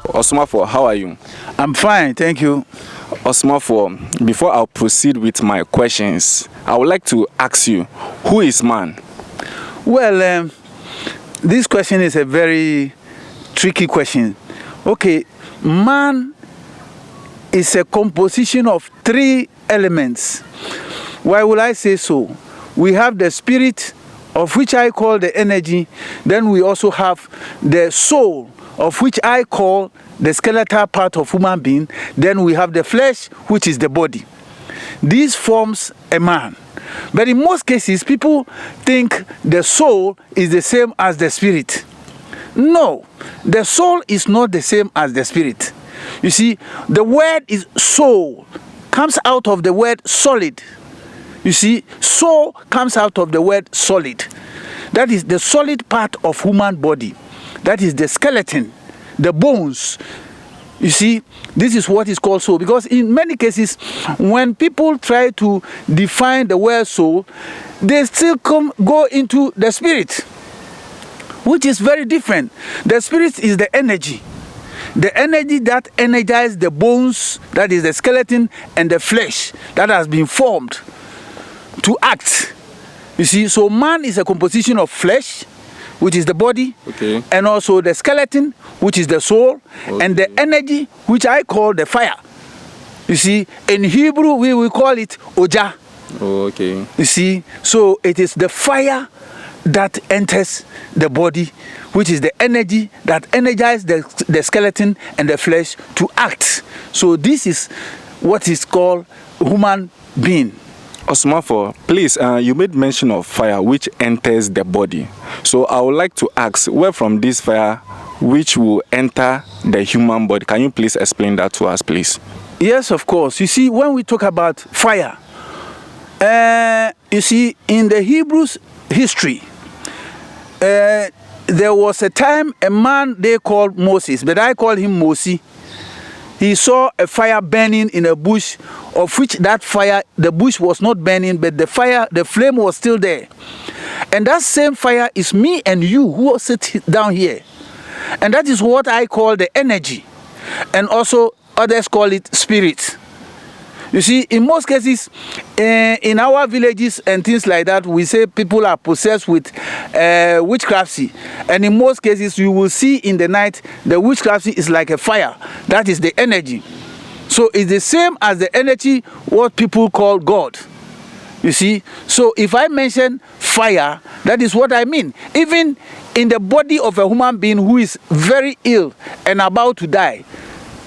Osomafuo, how are you? I'm fine, thank you. Osomafuo, before I proceed with my questions, I would like to ask you, who is man? Well, this question is a very tricky question. Okay, man is a composition of three elements. Why will I say so? We have the spirit, of which I call the energy. Then we also have the soul, of which I call the skeletal part of human being. Then we have the flesh, which is the body. This forms a man. But in most cases, people think the soul is the same as the spirit. No, the soul is not the same as the spirit. You see, the word is soul, comes out of the word solid. You see, soul comes out of the word solid. That is the solid part of human body. That is the skeleton, the bones. You see, this is what is called soul. Because in many cases, when people try to define the word soul, they still go into the spirit, which is very different. The spirit is the energy. The energy that energizes the bones, that is the skeleton, and the flesh that has been formed to act. You see, so man is a composition of flesh, which is the body, okay, and also the skeleton, which is the soul, okay, and the energy, which I call the fire. You see, in Hebrew, we will call it Oja. Oh, okay. You see, so it is the fire that enters the body, which is the energy that energizes the skeleton and the flesh to act. So this is what is called human being. Osomafuo, please, you made mention of fire which enters the body. So I would like to ask, where from this fire which will enter the human body? Can you please explain that to us, please? Yes, of course. You see, when we talk about fire, you see, in the Hebrews history, there was a time a man they called Moses, but I call him Mosi. He saw a fire burning in a bush, of which that fire, the bush was not burning, but the fire, the flame was still there. And that same fire is me and you who sit down here. And that is what I call the energy. And also others call it spirit. You see, in most cases, in our villages and things like that, we say people are possessed with witchcraft. And in most cases, you will see in the night, the witchcraft is like a fire. That is the energy. So it's the same as the energy, what people call God. You see, so if I mention fire, that is what I mean. Even in the body of a human being who is very ill and about to die,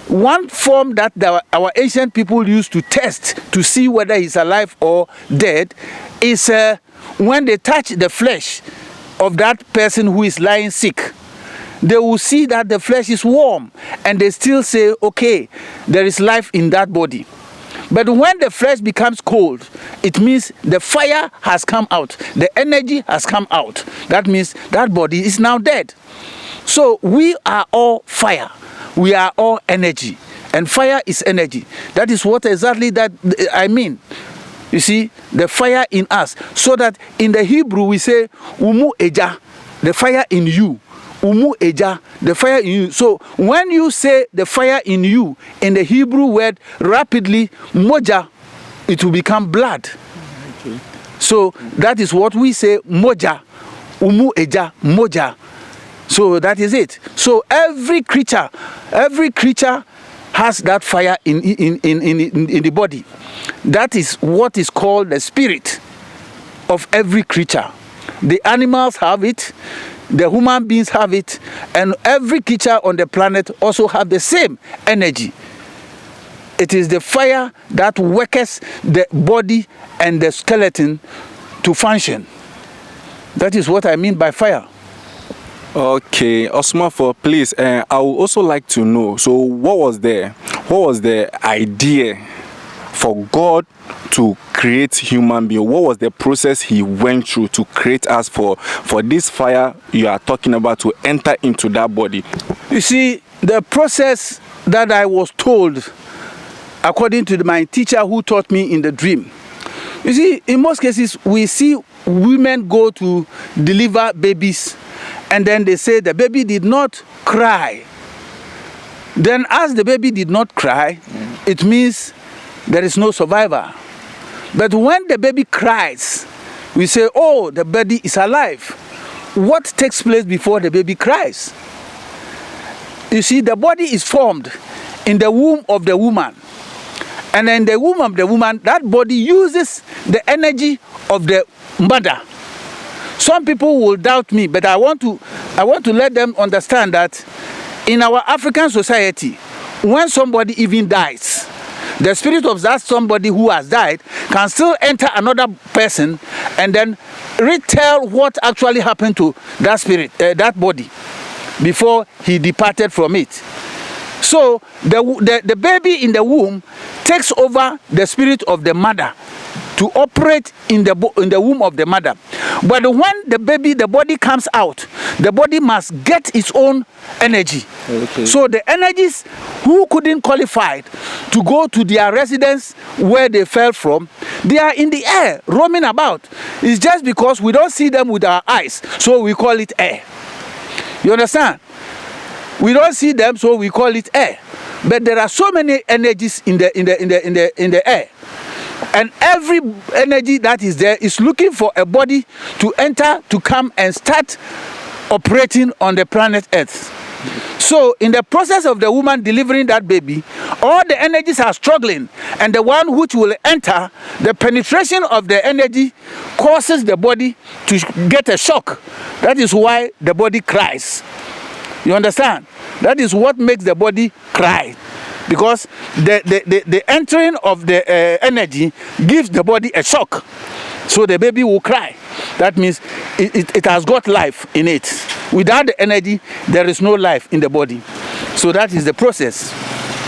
one form that our ancient people used to test to see whether he's alive or dead is when they touch the flesh of that person who is lying sick. They will see that the flesh is warm and they still say, okay, there is life in that body. But when the flesh becomes cold, it means the fire has come out, the energy has come out. That means that body is now dead. So we are all fire. We are all energy, and fire is energy. That is what exactly that I mean. You see, the fire in us. So that in the Hebrew we say, Umu Eja, the fire in you. Umu Eja, the fire in you. So when you say the fire in you, in the Hebrew word, rapidly, Moja, it will become blood. Okay. So that is what we say, Moja, Umu Eja, Moja. So that is it. So every creature has that fire in the body. That is what is called the spirit of every creature. The animals have it, the human beings have it, and every creature on the planet also have the same energy. It is the fire that works the body and the skeleton to function. That is what I mean by fire. Okay, Osomafuo, please, I would also like to know, so what was the idea for God to create human being? What was the process he went through to create us for this fire you are talking about to enter into that body? You see, the process that I was told, according to my teacher who taught me in the dream. You see, in most cases, we see women go to deliver babies, and then they say the baby did not cry. Then as the baby did not cry, it means there is no survivor. But when the baby cries, we say, oh, the baby is alive. What takes place before the baby cries? You see, the body is formed in the womb of the woman. And in the womb of the woman, that body uses the energy of the mother. Some people will doubt me, but I want to let them understand that in our African society, when somebody even dies, the spirit of that somebody who has died can still enter another person and then retell what actually happened to that spirit, that body, before he departed from it. So the baby in the womb takes over the spirit of the mother to operate in the womb of the mother. But when the body comes out, the body must get its own energy. Okay. So the energies who couldn't qualify to go to their residence where they fell from, they are in the air, roaming about. It's just because we don't see them with our eyes, so we call it air. You understand? We don't see them, so we call it air. But there are so many energies in the air. And every energy that is there is looking for a body to enter, to come and start operating on the planet Earth. So in the process of the woman delivering that baby, all the energies are struggling, and the one which will enter, the penetration of the energy causes the body to get a shock. That is why the body cries. You understand? That is what makes the body cry. Because the entering of the energy gives the body a shock. So the baby will cry. That means it has got life in it. Without the energy, there is no life in the body. So that is the process.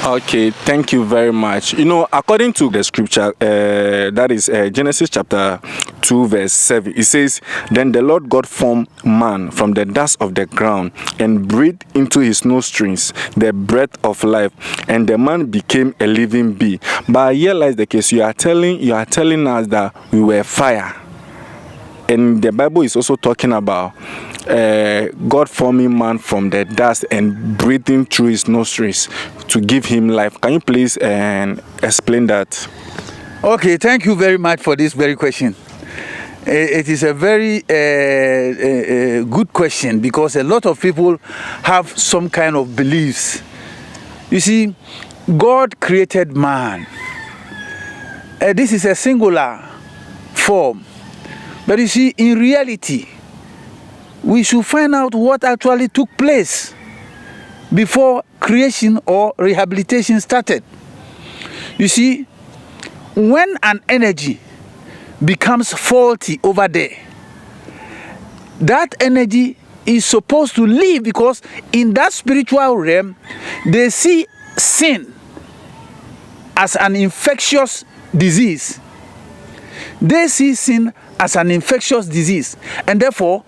Okay, thank you very much. You know, according to the scripture, that is Genesis chapter 2 verse 7, it says, "Then the Lord God formed man from the dust of the ground and breathed into his nostrils the breath of life, and the man became a living being." But I realize the case you are telling us that we were fire. And the Bible is also talking about God forming man from the dust and breathing through his nostrils to give him life. Can you please explain that? Okay, thank you very much for this very question. It is a very good question, because a lot of people have some kind of beliefs. You see, God created man. This is a singular form. But you see, in reality, we should find out what actually took place before creation or rehabilitation started. You see, when an energy becomes faulty over there, that energy is supposed to leave, because in that spiritual realm, they see sin as an infectious disease. They see sin as an infectious disease, and therefore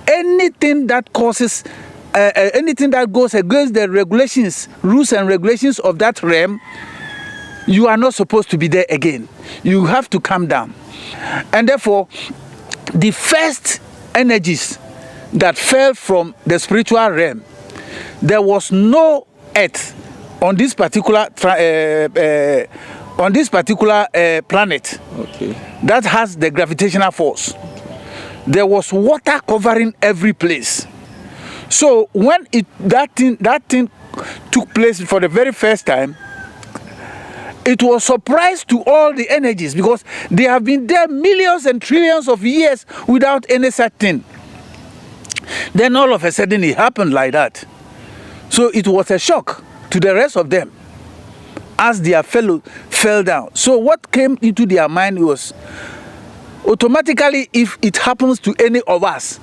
anything that causes anything that goes against the regulations, rules and regulations of that realm, you are not supposed to be there again. You have to come down. And therefore, the first energies that fell from the spiritual realm, there was no earth on this particular planet, okay, that has the gravitational force. There was water covering every place. So when that thing took place for the very first time, it was surprise to all the energies, because they have been there millions and trillions of years without any such thing. Then all of a sudden it happened like that. So it was a shock to the rest of them as their fellow fell down. So what came into their mind was, automatically, if it happens to any of us,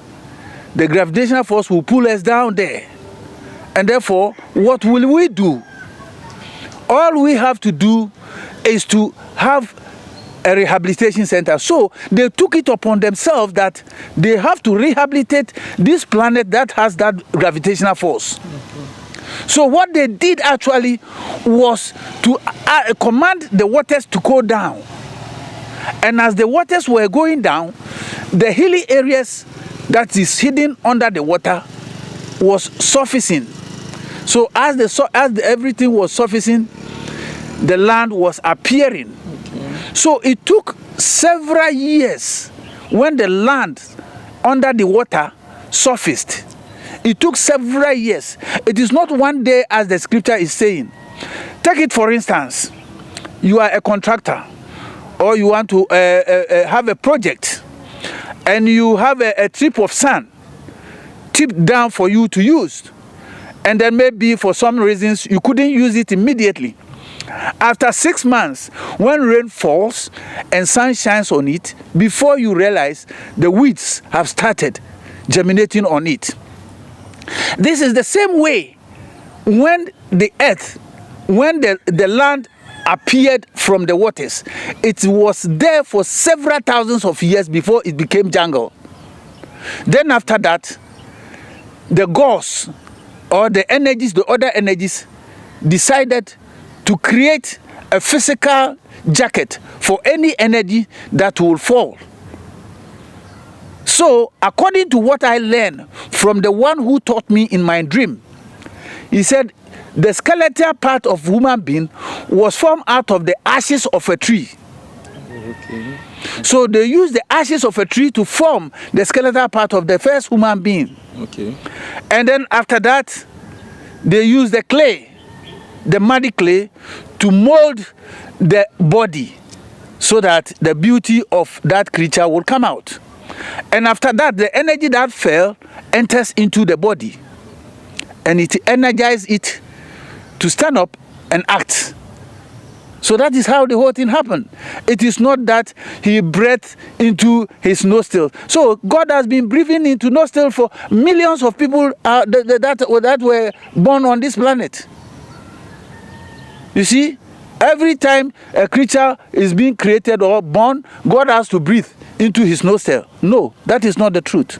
the gravitational force will pull us down there. And therefore, what will we do? All we have to do is to have a rehabilitation center. So they took it upon themselves that they have to rehabilitate this planet that has that gravitational force. So what they did actually was to command the waters to go down. And as the waters were going down, the hilly areas that is hidden under the water was surfacing. So as everything was surfacing, the land was appearing. Okay. So it took several years when the land under the water surfaced. It took several years. It is not one day, as the scripture is saying. Take it for instance, you are a contractor, or you want to have a project, and you have a trip of sand tipped down for you to use, and then maybe for some reasons you couldn't use it immediately. After 6 months, when rain falls and sun shines on it, before you realize, the weeds have started germinating on it. This is the same way when the earth, when the land appeared from the waters, it was there for several thousands of years before it became jungle. Then after that, the gods or the energies, the other energies, decided to create a physical jacket for any energy that will fall. So, according to what I learned from the one who taught me in my dream, he said the skeletal part of human being was formed out of the ashes of a tree. Okay. So they used the ashes of a tree to form the skeletal part of the first human being. Okay. And then after that, they used the clay, the muddy clay, to mold the body so that the beauty of that creature will come out. And after that, the energy that fell enters into the body, and it energizes it to stand up and act. So that is how the whole thing happened. It is not that he breathed into his nostril. So God has been breathing into nostril for millions of people that were born on this planet. You see, every time a creature is being created or born, God has to breathe into his nostril. No, that is not the truth.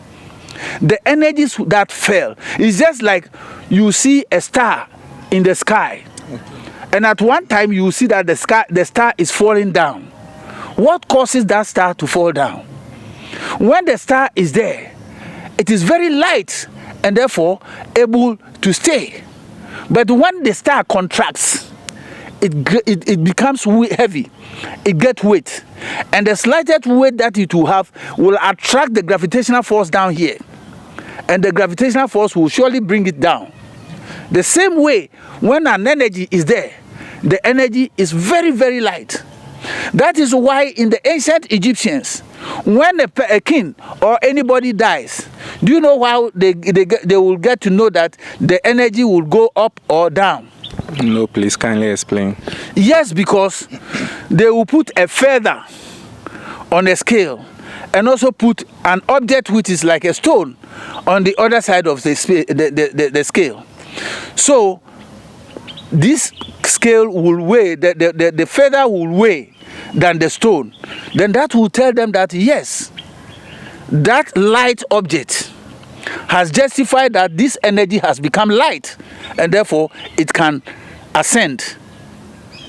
The energies that fell is just like you see a star in the sky. And at one time you see that the star is falling down. What causes that star to fall down? When the star is there, it is very light and therefore able to stay. But when the star contracts, it becomes heavy. It gets weight. And the slightest weight that it will have will attract the gravitational force down here. And the gravitational force will surely bring it down. The same way, when an energy is there, the energy is very, very light. That is why in the ancient Egyptians, when a king or anybody dies, do you know how they will get to know that the energy will go up or down? No, please kindly explain. Yes, because they will put a feather on a scale and also put an object which is like a stone on the other side of the scale. So this scale will weigh, the feather will weigh than the stone. Then that will tell them that yes, that light object has justified that this energy has become light, and therefore it can ascend.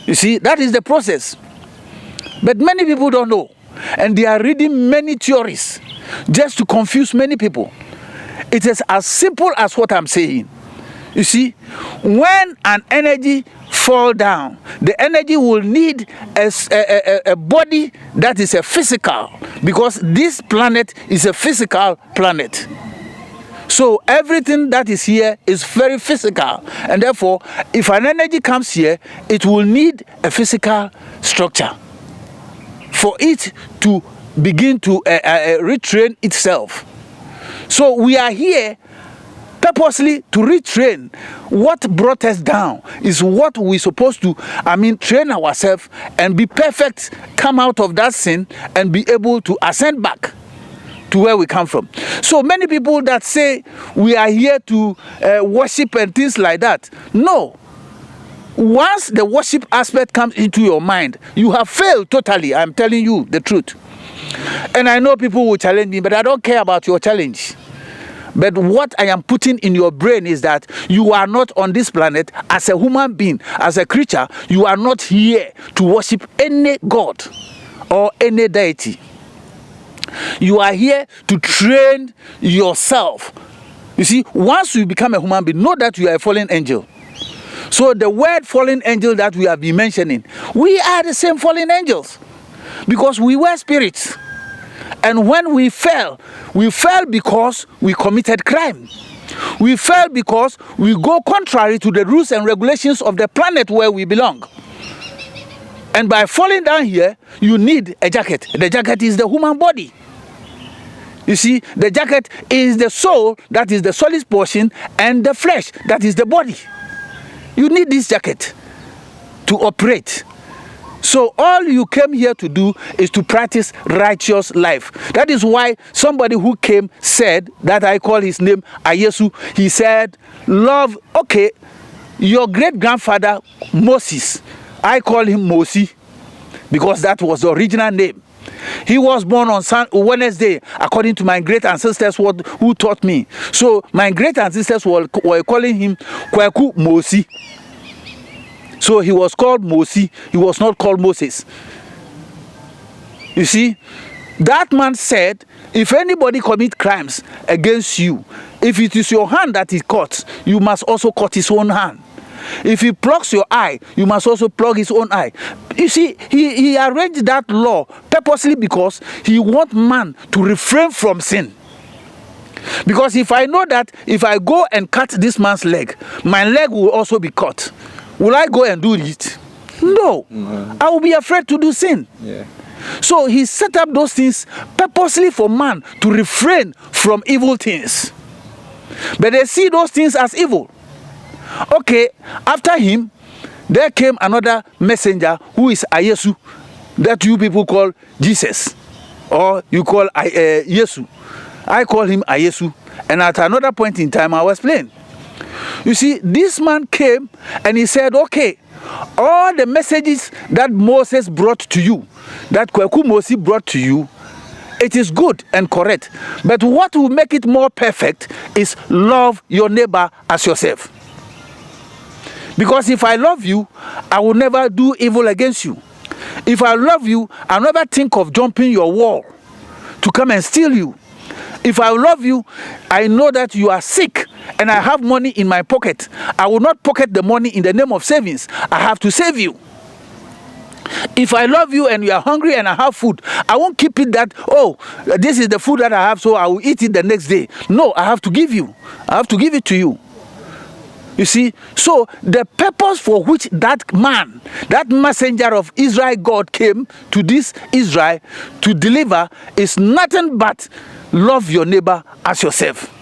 You see, that is the process. But many people don't know, and they are reading many theories just to confuse many people. It is as simple as what I'm saying. You see, when an energy fall down, the energy will need a body that is a physical, because this planet is a physical planet. So everything that is here is very physical, and therefore if an energy comes here, it will need a physical structure for it to begin to retrain itself. So we are here purposely to retrain. What brought us down is what we're supposed to, train ourselves and be perfect, come out of that sin and be able to ascend back to where we come from. So many people that say we are here to worship and things like that. No. Once the worship aspect comes into your mind, you have failed totally. I'm telling you the truth. And I know people will challenge me, but I don't care about your challenge. But what I am putting in your brain is that you are not on this planet as a human being, as a creature. You are not here to worship any god or any deity. You are here to train yourself You see, once you become a human being, know that you are a fallen angel. So the word fallen angel that we have been mentioning, we are the same fallen angels because we were spirits. And when we fell because we committed crime. We fell because we go contrary to the rules and regulations of the planet where we belong. And by falling down here, you need a jacket. The jacket is the human body. You see, the jacket is the soul, that is the solid portion, and the flesh, that is the body. You need this jacket to operate. So all you came here to do is to practice righteous life. That is why somebody who came said, that I call his name Ayesu, he said, love, okay, your great-grandfather Moses, I call him Mosi, because that was the original name. He was born on Wednesday, according to my great ancestors who taught me. So my great ancestors were calling him Kwaku Mosi. So he was called Mosi. He was not called Moses. You see, that man said, if anybody commit crimes against you, if it is your hand that he cuts, you must also cut his own hand. If he plucks your eye, you must also plug his own eye. You see, he arranged that law purposely because he wants man to refrain from sin. Because if I know that if I go and cut this man's leg, my leg will also be cut, will I go and do it? No. I will be afraid to do sin. Yeah. So he set up those things purposely for man to refrain from evil things. But they see those things as evil. Okay, after him, there came another messenger who is Ayesu, that you people call Jesus, or you call Yesu. I call him Ayesu, and at another point in time, I was explain. You see, this man came and he said, okay, all the messages that Moses brought to you, that Kwaku Mosi brought to you, it is good and correct. But what will make it more perfect is love your neighbor as yourself. Because if I love you, I will never do evil against you. If I love you, I'll never think of jumping your wall to come and steal you. If I love you, I know that you are sick and I have money in my pocket. I will not pocket the money in the name of savings. I have to save you. If I love you and you are hungry and I have food, I won't keep it that, oh, this is the food that I have, so I will eat it the next day. No, I have to give you. I have to give it to you. You see, so the purpose for which that man, that messenger of Israel God came to this Israel to deliver is nothing but love your neighbor as yourself.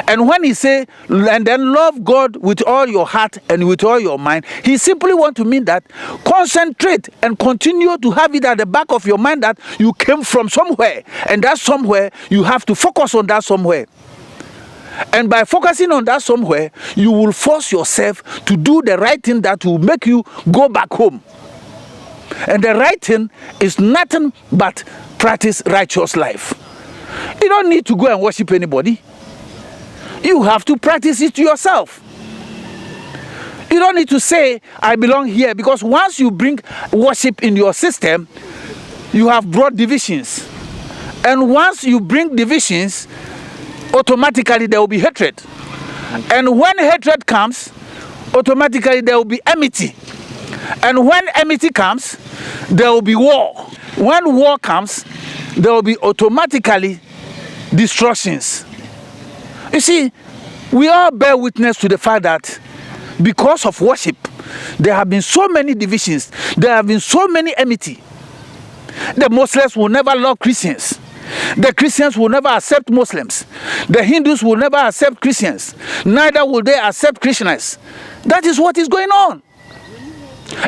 And when he say, and then love God with all your heart and with all your mind, he simply want to mean that concentrate and continue to have it at the back of your mind that you came from somewhere, and that somewhere, you have to focus on that somewhere. And by focusing on that somewhere, you will force yourself to do the right thing that will make you go back home. And the right thing is nothing but practice righteous life. You don't need to go and worship anybody. You have to practice it yourself. You don't need to say, I belong here, because once you bring worship in your system, you have brought divisions. And once you bring divisions, automatically there will be hatred. And when hatred comes, automatically there will be enmity. And when enmity comes, there will be war. When war comes, there will be automatically destructions. You see, we all bear witness to the fact that because of worship, there have been so many divisions, there have been so many enmity. The Muslims will never love Christians. The Christians will never accept Muslims. The Hindus will never accept Christians. Neither will they accept Christians. That is what is going on.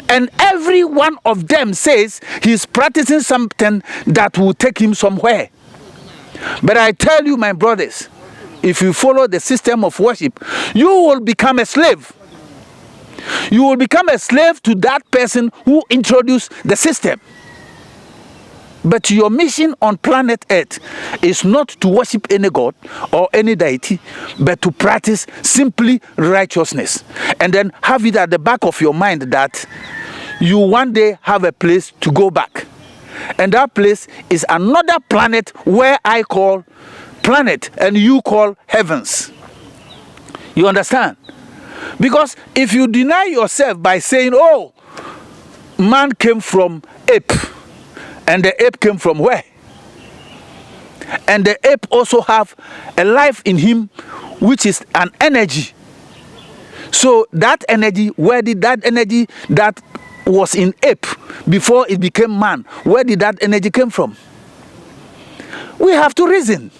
And every one of them says he's practicing something that will take him somewhere. But I tell you, my brothers, if you follow the system of worship, you will become a slave. You will become a slave to that person who introduced the system. But your mission on planet Earth is not to worship any god or any deity, but to practice simply righteousness. And then have it at the back of your mind that you one day have a place to go back. And that place is another planet where I call planet and you call heavens. You understand? Because if you deny yourself by saying, oh, man came from ape, and the ape came from where? And the ape also have a life in him, which is an energy. So that energy, where did that energy that was in ape before it became man, where did that energy come from? We have to reason.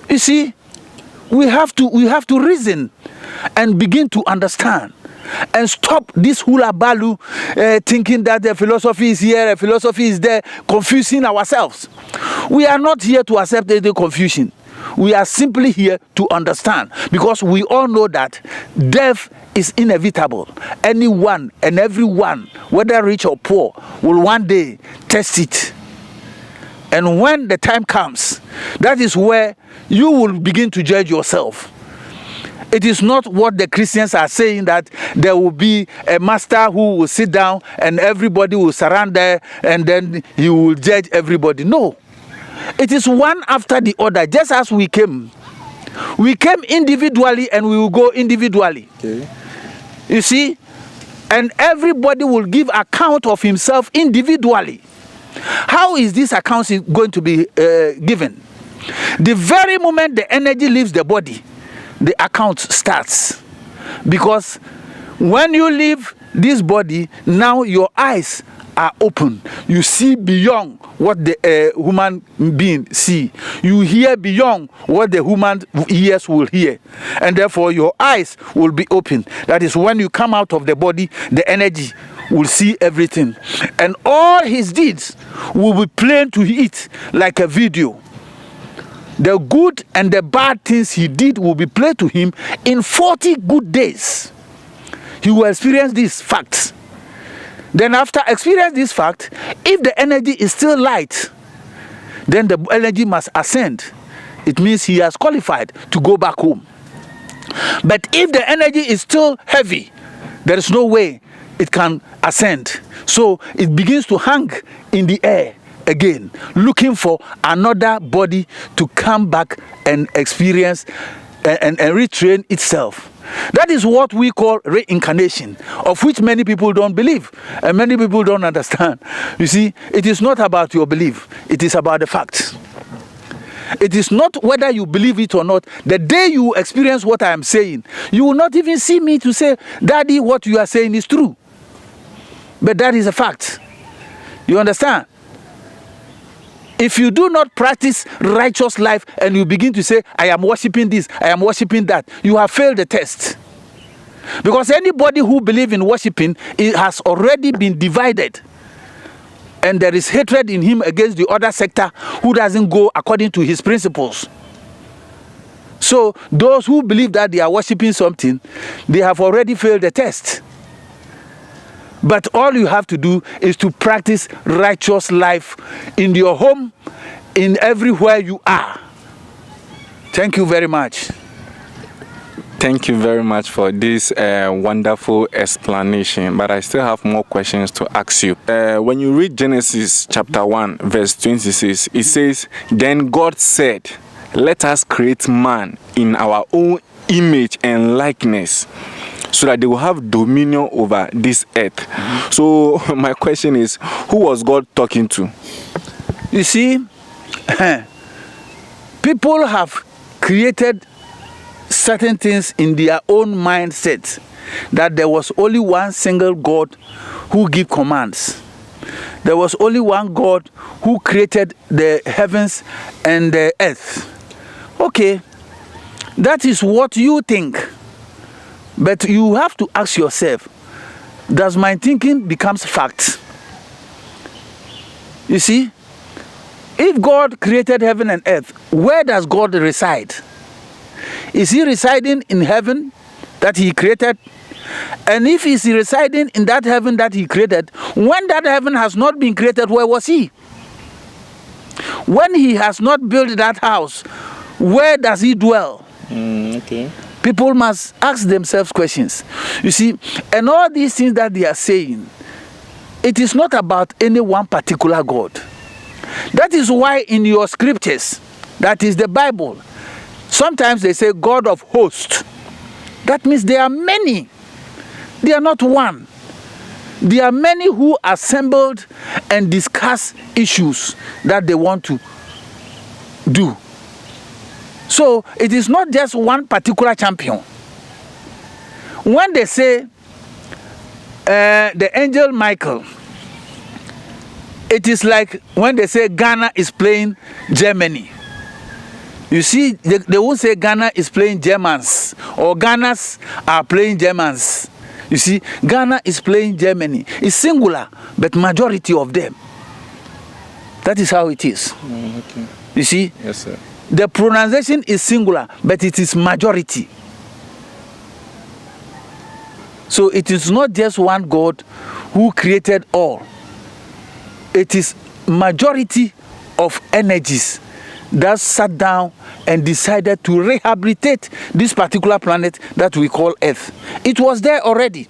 You see, we have to reason and begin to understand and stop this hula balu thinking that the philosophy is here, the philosophy is there, confusing ourselves. We are not here to accept any confusion. We are simply here to understand, because we all know that death is inevitable. Anyone and everyone, whether rich or poor, will one day test it. And when the time comes, that is where you will begin to judge yourself. It is not what the Christians are saying, that there will be a master who will sit down and everybody will surround there and then he will judge everybody. No. It is one after the other, just as we came. We came individually and we will go individually. Okay. You see? And everybody will give account of himself individually. How is this account going to be given? The very moment the energy leaves the body, the account starts. Because when you leave this body, now your eyes are open. You see beyond what the human being see. You hear beyond what the human ears will hear. And therefore your eyes will be open. That is when you come out of the body, the energy will see everything. And all his deeds will be plain to it like a video. The good and the bad things he did will be played to him in 40 good days. He will experience these facts. Then after experience this fact, if the energy is still light, then the energy must ascend. It means he has qualified to go back home. But if the energy is still heavy, there is no way it can ascend. So it begins to hang in the air again, looking for another body to come back and experience and retrain itself. That is what we call reincarnation, of which many people don't believe and many people don't understand. You see, it is not about your belief, it is about the facts. It is not whether you believe it or not. The day you experience what I am saying, you will not even see me to say, Daddy, what you are saying is true. But that is a fact. You understand? If you do not practice righteous life and you begin to say, I am worshiping this, I am worshiping that, you have failed the test. Because anybody who believes in worshiping, it has already been divided. And there is hatred in him against the other sector who doesn't go according to his principles. So those who believe that they are worshiping something, they have already failed the test. But all you have to do is to practice righteous life in your home, in everywhere you are. Thank you very much. Thank you very much for this wonderful explanation. But I still have more questions to ask you. When you read Genesis chapter 1, verse 26, it says, Then God said, Let us create man in our own image and likeness, so that they will have dominion over this earth. Mm-hmm. So my question is, who was God talking to? You see, people have created certain things in their own mindset, that there was only one single God who gave commands. There was only one God who created the heavens and the earth. Okay, that is what you think. But you have to ask yourself, does my thinking becomes fact? You see, if God created heaven and earth, where does God reside? Is he residing in heaven that he created? And if he's residing in that heaven that he created, when that heaven has not been created, where was he? When he has not built that house, where does he dwell? Okay. People must ask themselves questions. You see, and all these things that they are saying, it is not about any one particular God. That is why in your scriptures, that is the Bible, sometimes they say God of hosts. That means there are many. They are not one. There are many who assembled and discuss issues that they want to do. So it is not just one particular champion. When they say the angel Michael, it is like when they say Ghana is playing Germany. You see, they won't say Ghana is playing Germans or Ghanas are playing Germans. You see, Ghana is playing Germany. It's singular, but majority of them. That is how it is. Okay. You see? Yes, sir. The pronunciation is singular, but it is majority. So it is not just one God who created all. It is majority of energies that sat down and decided to rehabilitate this particular planet that we call Earth. It was there already.